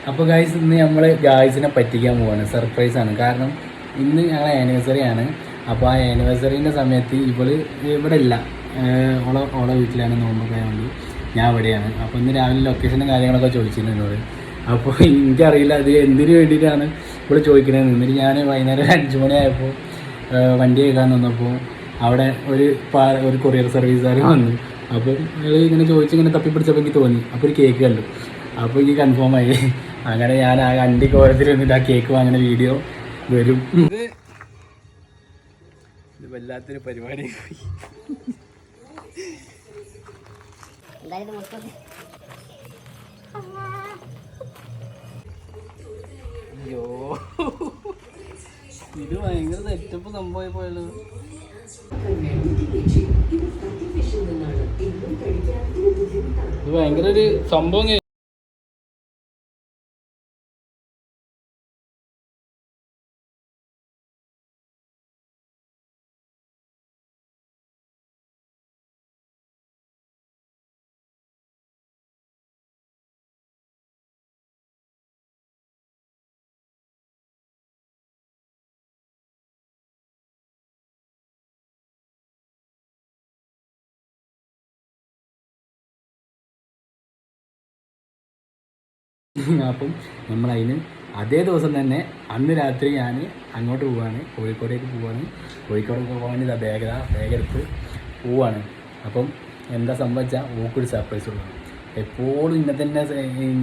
അപ്പോൾ ഗായ്സ് ഇന്ന് നമ്മൾ ഗായ്സിനെ പറ്റിക്കാൻ പോവാണ്. സർപ്രൈസാണ്. കാരണം ഇന്ന് ഞങ്ങളെ ആനിവേഴ്സറി ആണ്. അപ്പോൾ ആ ആനിവേഴ്സറീൻ്റെ സമയത്ത് ഇവിടെ ഇല്ല, ഓളെ വീട്ടിലാണ് നോമ്പൊക്കെ ആയതുകൊണ്ട് ഞാൻ ഇവിടെയാണ്. അപ്പോൾ ഇന്ന് രാവിലെ ലൊക്കേഷനും കാര്യങ്ങളൊക്കെ ചോദിച്ചിരുന്നു എന്നോട്. അപ്പോൾ എനിക്കറിയില്ല അത് എന്തിനു വേണ്ടിയിട്ടാണ് ഇവിടെ ചോദിക്കണതെന്ന്. എന്നിട്ട് ഞാൻ വൈകുന്നേരം 5 മണിയായപ്പോൾ വണ്ടി കേൾക്കാൻ നിന്നപ്പോൾ അവിടെ ഒരു കൊറിയർ സർവീസുകാർ വന്നു. അപ്പോൾ ഇങ്ങനെ ചോദിച്ചിങ്ങനെ തപ്പിപ്പിടിച്ചപ്പോൾ എനിക്ക് തോന്നി. അപ്പോൾ ഒരു കേക്ക് കണ്ടു. അപ്പോൾ എനിക്ക് കൺഫേം ആയി. അങ്ങനെ ഞാൻ ആ വണ്ടി കോരത്തിൽ വന്നിട്ട് ആ കേക്ക് വാങ്ങുന്ന വീഡിയോ വരും. ഇത് വല്ലാത്തൊരു പരിപാടി. അയ്യോ, ഇത് ഭയങ്കര സെറ്റപ്പ് സംഭവമായി പോയല്ലോ. ഇത് ഭയങ്കര ഒരു സംഭവം. അപ്പം നമ്മളതിന് അതേ ദിവസം തന്നെ അന്ന് രാത്രി ഞാൻ അങ്ങോട്ട് പോവാണ്, കോഴിക്കോടേക്ക് പോവാണ്. കോഴിക്കോടേക്ക് പോകാൻ ഇതാ ബാഗെടുത്ത് പോവാണ്. അപ്പം എന്താ സംഭവിച്ചാൽ ഓക്കൊരു സർപ്രൈസ് കൊടുക്കണം. എപ്പോഴും ഇന്നെ തന്നെ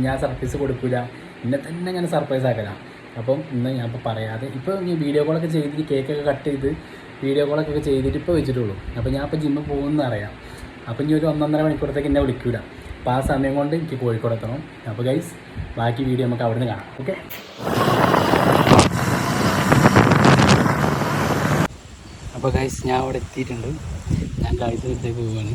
ഞാൻ സർപ്രൈസ് കൊടുക്കില്ല, ഇന്നെ തന്നെ അങ്ങനെ സർപ്രൈസ് ആക്കലാണ്. അപ്പം ഇന്ന് ഞാൻ ഇപ്പോൾ പറയാതെ ഇപ്പോൾ ഞാൻ വീഡിയോ കോളൊക്കെ ചെയ്തിട്ട് കേക്കൊക്കെ കട്ട് ചെയ്ത് വീഡിയോ കോളൊക്കെ ചെയ്തിട്ട് ഇപ്പോൾ വെച്ചിട്ടുള്ളൂ. അപ്പോൾ ഞാൻ ഇപ്പോൾ ജിമ്മിൽ പോകുമെന്ന് അറിയാം. അപ്പം ഇനി ഒരു 1.5 മണിക്കൂറത്തേക്ക് എന്നെ വിളിക്കൂല. അപ്പോൾ ആ സമയം കൊണ്ട് എനിക്ക് കോഴിക്കോട് എത്തണം. അപ്പോൾ ഗൈസ് ബാക്കി വീഡിയോ നമുക്ക് അവിടെ നിന്ന് കാണാം. ഓക്കെ, അപ്പോൾ ഗൈസ് ഞാൻ അവിടെ എത്തിയിട്ടുണ്ട്. ഞാൻ ഗൈസിൻ്റെ അടുത്തേക്ക് പോവുകയാണ്.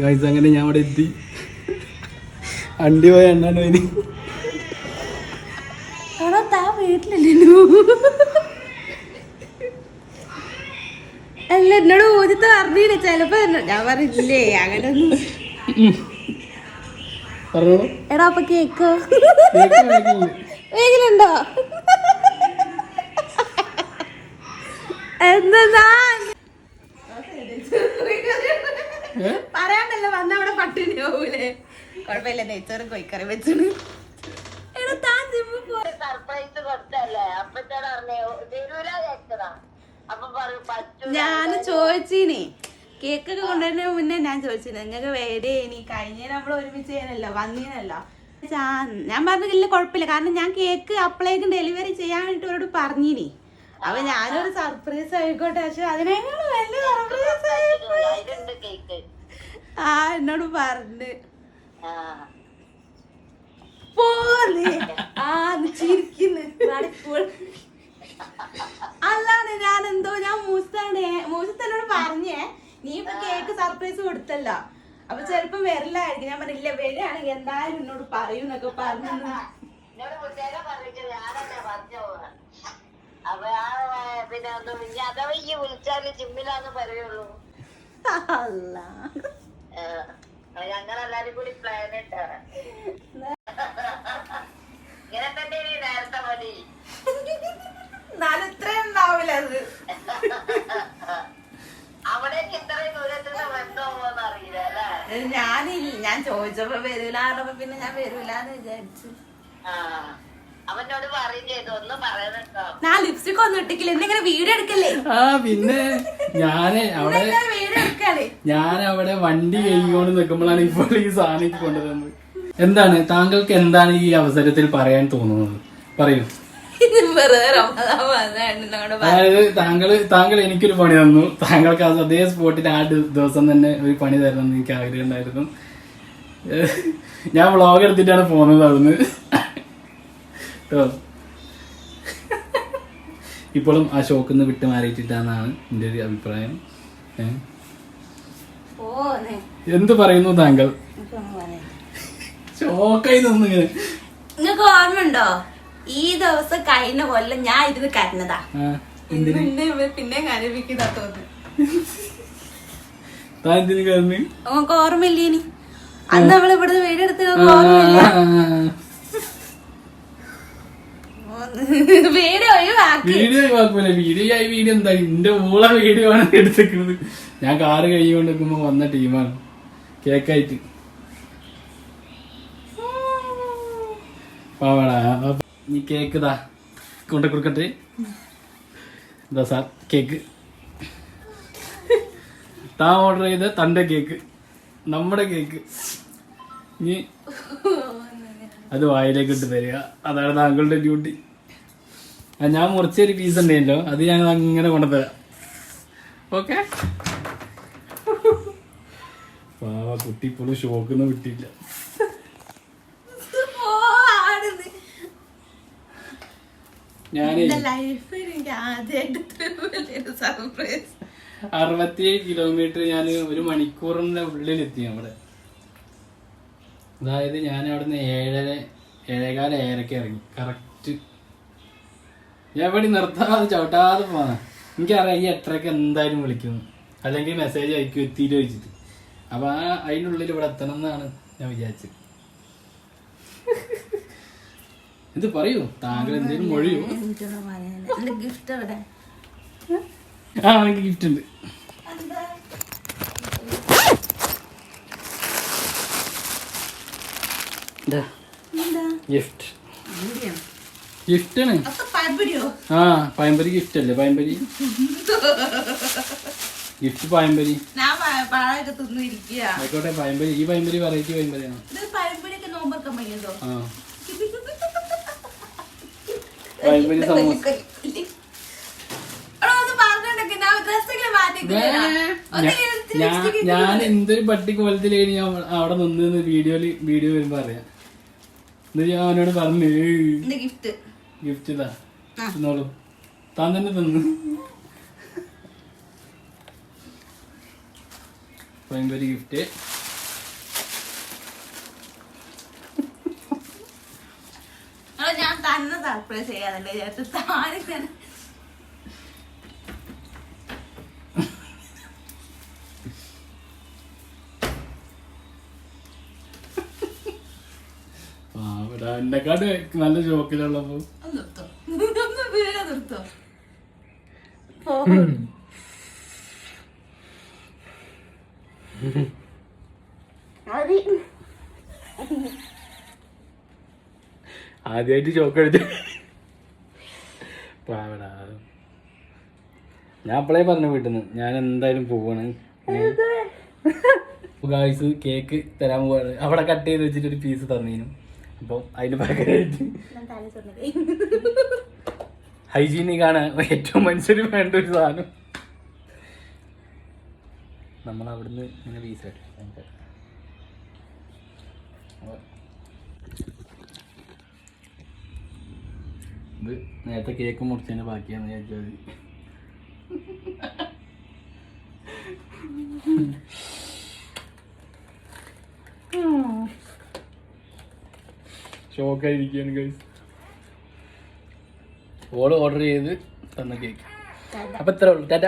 ഗൈസ് അങ്ങനെ ഞാൻ അവിടെ എത്തി. അണ്ടി പോയ എണ്ണാണ് അതിന്. വീട്ടിലല്ലോ അല്ല, എന്നോട് ഊതിത്ത് പറഞ്ഞില്ല. ചെലപ്പോ ഞാൻ പറഞ്ഞില്ലേ അങ്ങനെ പറഞ്ഞോളൂ. എടാ അപ്പൊ കേക്കോ വീട്ടിലുണ്ടോ? എന്താ പറയാണ്ടല്ലോ, വന്ന അവിടെ പട്ടിണി പോകൂലേ? കുഴപ്പമില്ല, നെയ്ച്ചോറും കോഴിക്കറി വെച്ചിട്ട്. ഞാൻ ചോദിച്ചീനി കേക്കൊക്കെ കൊണ്ടുവരുന്ന മുന്നേ ഞാൻ ചോദിച്ചിന് നിങ്ങൾക്ക് വേരേനി കഴിഞ്ഞ നമ്മൾ ഒരുമിച്ച് ചെയ്യാനല്ലോ വന്നീനല്ലോ. ഞാൻ പറഞ്ഞില്ല കുഴപ്പമില്ല, കാരണം ഞാൻ കേക്ക് അപ്പോഴേക്കും ഡെലിവറി ചെയ്യാൻ വേണ്ടിട്ട് അവരോട് പറഞ്ഞിനി. അപ്പൊ ഞാനൊരു സർപ്രൈസ് ആയിക്കോട്ടെ, പക്ഷെ അതിനേക്കാളും വലിയ സർപ്രൈസ് ആ എന്നോട് പറഞ്ഞ് അല്ലാതെ ഞാൻ മൂസത്തോട് പറഞ്ഞേ നീ ഇപ്പൊ കേക്ക് സർപ്രൈസ് കൊടുത്തല്ലോ, അപ്പൊ ചെലപ്പം വരില്ലായിരിക്കും. ഞാൻ പറഞ്ഞില്ല, വരികയാണെങ്കിൽ എന്തായാലും എന്നോട് പറയൂന്നൊക്കെ പറഞ്ഞു. പിന്നെ ഒന്നും അഥവാ ഈ വിളിച്ചാല് ജിമ്മിലാന്ന് പറയുള്ളൂ. ഞങ്ങളെല്ലാരും കൂടി പ്ലാൻ ഇട്ടാണ്. ഇങ്ങനെ തന്നെ നേരത്തെ മതി. ഇത്രയും ഉണ്ടാവില്ല അത്. അവിടേക്ക് ഇത്രയും ദൂരത്തിന്റെ ബന്ധമാവോന്ന് അറിയില്ല അല്ലേ? ഞാൻ ചോദിച്ചപ്പോ വരൂലാറപ്പോ പിന്നെ ഞാൻ വരൂലെന്ന് വിചാരിച്ചു. അവനോട് പറയും ചെയ്തു, ഒന്നും പറയുന്നുണ്ടോ? ഞാൻ ലിപ്സ്റ്റിക് ഒന്നും ഇട്ടിക്കില്ല, എന്തെങ്കിലും വീഡിയോ എടുക്കല്ലേ? ആ പിന്നെ ഞാൻ അവിടെ വണ്ടി കഴിഞ്ഞുകൊണ്ട് നിൽക്കുമ്പോഴാണ് ഇപ്പോൾ ഈ സാധനം കൊണ്ടുവന്നത്. എന്താണ് താങ്കൾക്ക് എന്താണ് ഈ അവസരത്തിൽ പറയാൻ തോന്നുന്നത്? പറയൂ. അതായത് താങ്കൾ എനിക്കൊരു പണി തന്നു. താങ്കൾക്ക് അതേ സ്പോട്ടിൽ ആ ദിവസം തന്നെ ഒരു പണി തരണമെന്ന് എനിക്ക് ആഗ്രഹം ഉണ്ടായിരുന്നു. ഞാൻ വ്ളോഗ് എടുത്തിട്ടാണ് പോകുന്നത് അവിടുന്ന് കേട്ടോ. ഇപ്പോഴും ആ ഷോക്കിൽ നിന്ന് വിട്ട് മാറിയിട്ടിട്ടാന്നാണ് എൻ്റെ ഒരു അഭിപ്രായം. എന്ത് പറയുന്നു താങ്കൾ? ഷോക്കായി തോന്നുന്നു. നിങ്ങൾക്ക് ഓർമ്മയുണ്ടോ ഈ ദിവസം കഴിഞ്ഞ കൊല്ലം ഞാൻ ഇരുന്ന് കരഞ്ഞതാ. പിന്നെ കരപ്പിക്കുന്നതാ തോന്നുന്നു. നമുക്ക് ഓർമ്മയില്ലേ ഇനി അന്ന് നമ്മൾ ഇവിടുന്ന് വീഡിയോ എടുത്ത് ഓർമ്മയില്ല. വീഡിയോ എന്താ എന്റെ ഊള വീഡിയോ ആണ് എടുത്തേക്കുന്നത്. ഞാൻ കാറ് കഴിയുകൊണ്ട് നിൽക്കുമ്പോ വന്ന ടീമാണ് കേക്കായിട്ട്. പാവാടാ നീ കേക്ക് ഇതാ കൊണ്ട കൊടുക്കട്ടെ. ഇതാ സാർ കേക്ക്. താ ഓർഡർ ചെയ്ത തന്റെ കേക്ക്, നമ്മുടെ കേക്ക്. നീ അത് വായിലേക്ക് ഇട്ട് തരിക, അതാണ് താങ്കളുടെ ഡ്യൂട്ടി. ഞാൻ മുറിച്ചൊരു പീസ് ഉണ്ടല്ലോ, അത് ഞാൻ അങ്ങനെ കൊണ്ടുതരാം. ഓക്കെ. പാവ കുട്ടി ഇപ്പോഴും ഷോക്കൊന്നും വിട്ടില്ല. ഞാനേ 67 കിലോമീറ്റർ ഞാൻ 1 മണിക്കൂറിന്റെ ഉള്ളിലെത്തി അവിടെ. അതായത് ഞാൻ അവിടുന്ന് 7:15 ഇറങ്ങി കറക്റ്റ്. ഞാൻ എവിടെ നിർത്താതെ ചവിട്ടാതെ പോകാൻ. എനിക്കറിയാം ഈ 8:30 എന്തായാലും വിളിക്കുന്നു, അല്ലെങ്കിൽ മെസ്സേജ് അയക്കും എത്തിയിട്ട് വെച്ചിട്ട്. അപ്പൊ അതിനുള്ളിൽ ഇവിടെ എത്തണം എന്നാണ് ഞാൻ വിചാരിച്ചത്. എന്ത് പറയൂ താങ്കൾ, എന്തേലും മൊഴിയോ? ആ എനിക്ക് ഗിഫ്റ്റ് ഉണ്ട്. ഗിഫ്റ്റ് ഗിഫ്റ്റാണ്. ആ പഴംപൊരി ഗിഫ്റ്റ് അല്ലേ? പഴംപൊരി ഗിഫ്റ്റ് പഴംപൊരി ആയിക്കോട്ടെ. പഴംപൊരി, ഈ പഴംപൊരി വെറൈറ്റി പഴംപൊരിയാണ്. ആ പഴംപൊരി സമൂസ. ഞാൻ എന്തൊരു പട്ടി കോലത്തിലാണ് ഞാൻ അവിടെ നിന്ന് വീഡിയോ വരുമ്പോ അറിയാം. എന്നിട്ട് ഞാൻ അവനോട് പറഞ്ഞു ഗിഫ്റ്റ് ഇതാ തിന്നോളൂ. താൻ തന്നെ തിന്നു. പഴംപൊരി ഗിഫ്റ്റ്. ഞാൻ തന്നെ സർപ്രൈസ് ചെയ്യാനല്ലേ എന്നെക്കാട് നല്ല ഷോക്കിലുള്ളപ്പോ നിർത്തോ. ആദ്യമായിട്ട് ചോക്കടിച്ചു. പാവടാ. ഞാൻ അപ്പളേ പറഞ്ഞു വീട്ടിൽ നിന്ന് ഞാൻ എന്തായാലും പോവാണ്. ഗായ്സ് കേക്ക് തരാൻ പോവാണ്. അവിടെ കട്ട് ചെയ്ത് വെച്ചിട്ട് ഒരു പീസ് തന്നീനും. അപ്പം അതിന് പകരമായിട്ട് ഹൈജീനിക്കാണ് ഏറ്റവും മനുഷ്യന് വേണ്ട ഒരു സാധനം. നമ്മൾ അവിടുന്ന് ഇങ്ങനെ പീസ് ഇത് നേരത്തെ കേക്ക് മുറിച്ചതിന്റെ ബാക്കിയാന്ന് വിചാരിച്ചത്. ഷോക്കായിരിക്കുകയാണ് ഗൈസ്. ഓള് ഓർഡർ ചെയ്ത് തന്ന കേക്ക്. അപ്പൊ ഇത്രേ ഉള്ളൂ. ടാറ്റ.